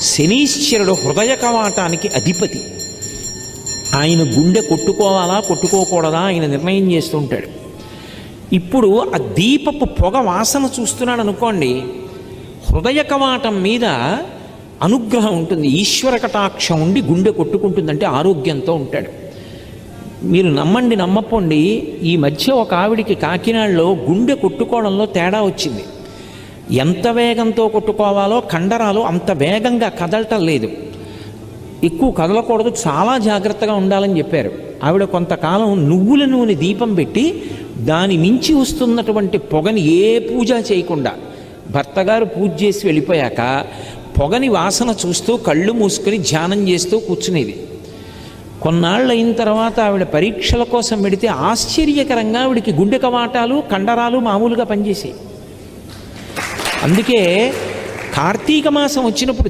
శనీశ్వరుడు హృదయ కవాటానికి అధిపతి. ఆయన గుండె కొట్టుకోవాలా కొట్టుకోకూడదా ఆయన నిర్ణయం చేస్తుంటాడు. ఇప్పుడు ఆ దీపపు పొగ వాసన చూస్తున్నాడు అనుకోండి, హృదయ కవాటం మీద అనుగ్రహం ఉంటుంది, ఈశ్వర కటాక్షం ఉండి గుండె కొట్టుకుంటుందంటే ఆరోగ్యంతో ఉంటాడు. మీరు నమ్మండి నమ్మపోండి, ఈ మధ్య ఒక ఆవిడికి కాకినాడలో గుండె కొట్టుకోవడంలో తేడా వచ్చింది. ఎంత వేగంతో కొట్టుకోవాలో కండరాలు అంత వేగంగా కదలటం లేదు, ఎక్కువ కదలకూడదు, చాలా జాగ్రత్తగా ఉండాలని చెప్పారు. ఆవిడ కొంతకాలం నువ్వుల నూనె దీపం పెట్టి దాని మించి వస్తున్నటువంటి పొగని ఏ పూజ చేయకుండా, భర్తగారు పూజ చేసి వెళ్ళిపోయాక పొగని వాసన చూస్తూ కళ్ళు మూసుకొని ధ్యానం చేస్తూ కూర్చునేది. కొన్నాళ్ళు అయిన తర్వాత ఆవిడ పరీక్షల కోసం పెడితే ఆశ్చర్యకరంగా ఆవిడికి గుండె కవాటాలు కండరాలు మామూలుగా పనిచేసాయి. అందుకే కార్తీక మాసం వచ్చినప్పుడు